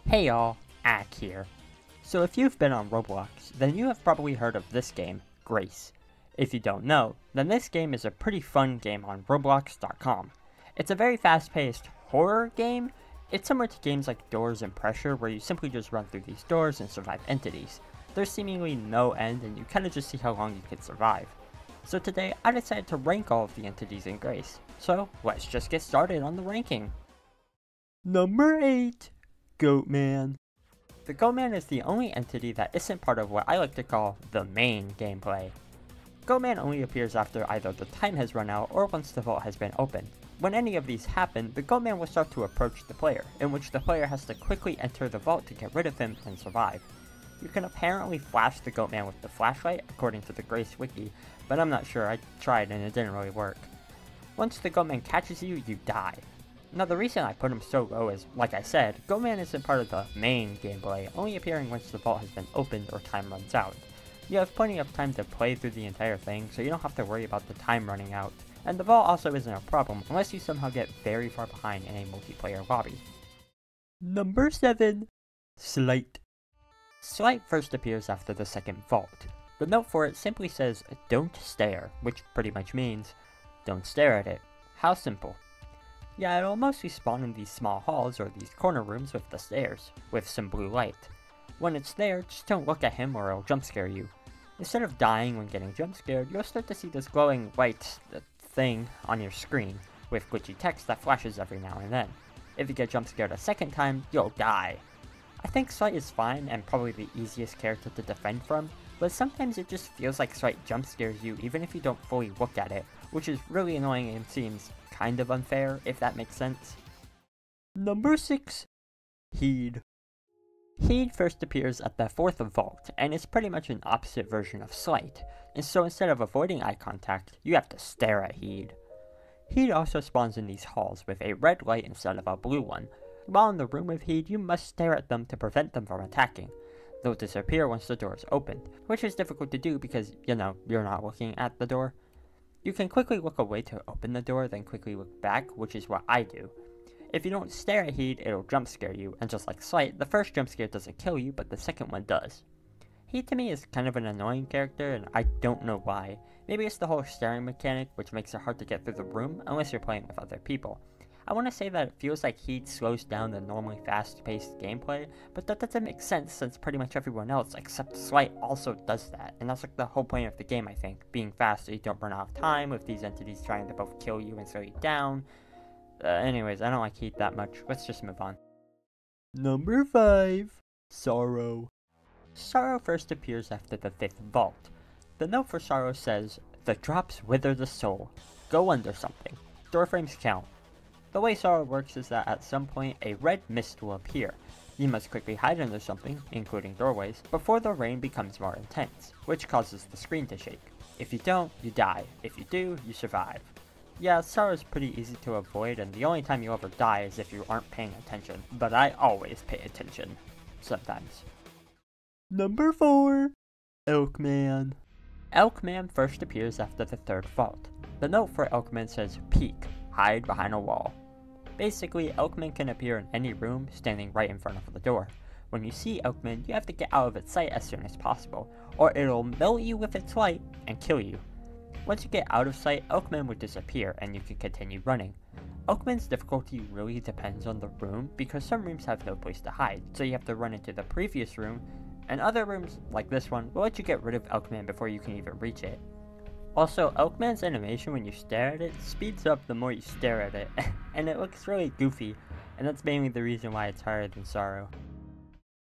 Hey y'all, Ack here. So if you've been on Roblox, then you have probably heard of this game, Grace. If you don't know, then this game is a pretty fun game on Roblox.com. It's a very fast-paced horror game. It's similar to games like Doors and Pressure, where you simply just run through these doors and survive entities. There's seemingly no end, and you kinda just see how long you can survive. So today, I decided to rank all of the entities in Grace. So let's just get started on the ranking. Number 8. Goatman. The Goatman is the only entity that isn't part of what I like to call the main gameplay. Goatman only appears after either the time has run out or once the vault has been opened. When any of these happen, the Goatman will start to approach the player, in which the player has to quickly enter the vault to get rid of him and survive. You can apparently flash the Goatman with the flashlight, according to the Grace wiki, but I'm not sure. I tried and it didn't really work. Once the Goatman catches you, you die. Now the reason I put him so low is, like I said, Goatman isn't part of the main gameplay, only appearing once the vault has been opened or time runs out. You have plenty of time to play through the entire thing, so you don't have to worry about the time running out. And the vault also isn't a problem, unless you somehow get very far behind in a multiplayer lobby. Number 7. Slight. Slight first appears after the second vault. The note for it simply says, "Don't stare," which pretty much means, don't stare at it. How simple. Yeah, it'll mostly spawn in these small halls or these corner rooms with the stairs, with some blue light. When it's there, just don't look at him or it'll jump scare you. Instead of dying when getting jump scared, you'll start to see this glowing white thing on your screen, with glitchy text that flashes every now and then. If you get jump scared a second time, you'll die. I think Slight is fine and probably the easiest character to defend from, but sometimes it just feels like Slight jump scares you even if you don't fully look at it, which is really annoying and seems kind of unfair, if that makes sense. Number 6. Heed. Heed first appears at the 4th vault, and is pretty much an opposite version of Slight, and so instead of avoiding eye contact, you have to stare at Heed. Heed also spawns in these halls with a red light instead of a blue one. While in the room with Heed, you must stare at them to prevent them from attacking. They'll disappear once the door is opened, which is difficult to do because, you're not looking at the door. You can quickly look away to open the door, then quickly look back, which is what I do. If you don't stare at Heed, it'll jump scare you, and just like Slight, the first jump scare doesn't kill you, but the second one does. Heed to me is kind of an annoying character, and I don't know why. Maybe it's the whole staring mechanic, which makes it hard to get through the room, unless you're playing with other people. I want to say that it feels like Heed slows down the normally fast-paced gameplay, but that doesn't make sense since pretty much everyone else except Slight also does that, and that's like the whole point of the game, I think, being fast so you don't run out of time with these entities trying to both kill you and slow you down. Anyways, I don't like Heed that much. Let's just move on. Number 5. Sorrow. Sorrow first appears after the 5th vault. The note for Sorrow says, "The drops wither the soul. Go under something. Doorframes count." The way Sorrow works is that at some point a red mist will appear. You must quickly hide under something, including doorways, before the rain becomes more intense, which causes the screen to shake. If you don't, you die. If you do, you survive. Yeah, Sorrow is pretty easy to avoid, and the only time you ever die is if you aren't paying attention, but I always pay attention. Sometimes. Number 4. Elkman. Elkman first appears after the 3rd vault. The note for Elkman says, "Peek. Hide behind a wall." Basically, Elkman can appear in any room, standing right in front of the door. When you see Elkman, you have to get out of its sight as soon as possible, or it'll melt you with its light and kill you. Once you get out of sight, Elkman will disappear and you can continue running. Elkman's difficulty really depends on the room, because some rooms have no place to hide, so you have to run into the previous room, and other rooms, like this one, will let you get rid of Elkman before you can even reach it. Also, Elkman's animation when you stare at it speeds up the more you stare at it, and it looks really goofy, and that's mainly the reason why it's harder than Sorrow.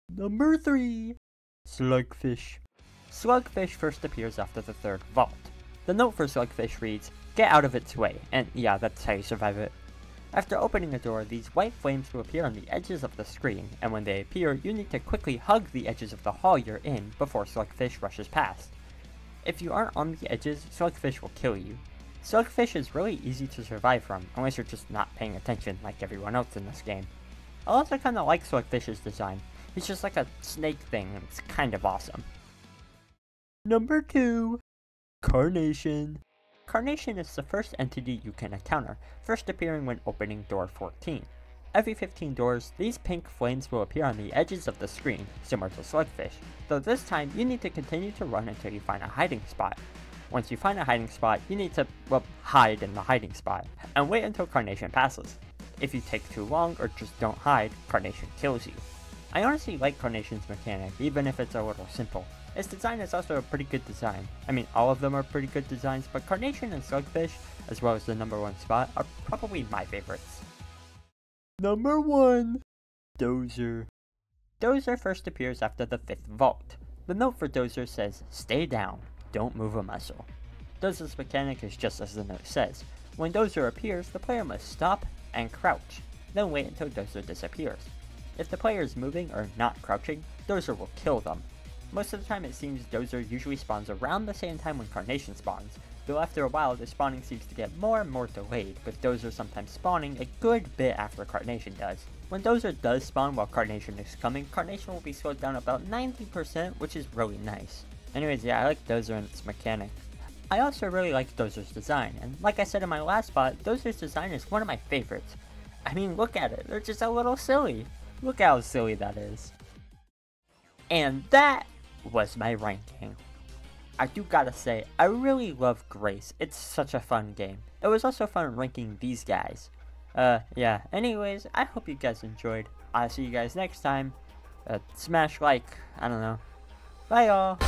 Number 3. Slugfish. Slugfish first appears after the 3rd vault. The note for Slugfish reads, "Get out of its way," and yeah, that's how you survive it. After opening the door, these white flames will appear on the edges of the screen, and when they appear, you need to quickly hug the edges of the hall you're in before Slugfish rushes past. If you aren't on the edges, Slugfish will kill you. Slugfish is really easy to survive from, unless you're just not paying attention like everyone else in this game. I also kinda like Slugfish's design. He's just like a snake thing, and it's kind of awesome. Number 2. Carnation. Carnation is the first entity you can encounter, first appearing when opening door 14. Every 15 doors, these pink flames will appear on the edges of the screen, similar to slugfish, though this time you need to continue to run until you find a hiding spot. Once you find a hiding spot, you need to, well, hide in the hiding spot, and wait until Carnation passes. If you take too long or just don't hide, Carnation kills you. I honestly like Carnation's mechanic, even if it's a little simple. Its design is also a pretty good design. I mean, all of them are pretty good designs, but Carnation and Slugfish, as well as the number 1 spot, are probably my favorites. Number 1. Dozer. Dozer first appears after the 5th vault. The note for Dozer says, "Stay down, don't move a muscle." Dozer's mechanic is just as the note says. When Dozer appears, the player must stop and crouch, then wait until Dozer disappears. If the player is moving or not crouching, Dozer will kill them. Most of the time it seems Dozer usually spawns around the same time when Carnation spawns, though after a while the spawning seems to get more and more delayed, with Dozer sometimes spawning a good bit after Carnation does. When Dozer does spawn while Carnation is coming, Carnation will be slowed down about 90%, which is really nice. Anyways, yeah, I like Dozer and its mechanic. I also really like Dozer's design, and like I said in my last spot, Dozer's design is one of my favorites. I mean, look at it, they're just a little silly. Look how silly that is. And that was my ranking. I do gotta say, I really love Grace. It's such a fun game. It was also fun ranking these guys. Yeah, anyways, I hope you guys enjoyed. I'll see you guys next time. Smash like, I don't know. Bye y'all!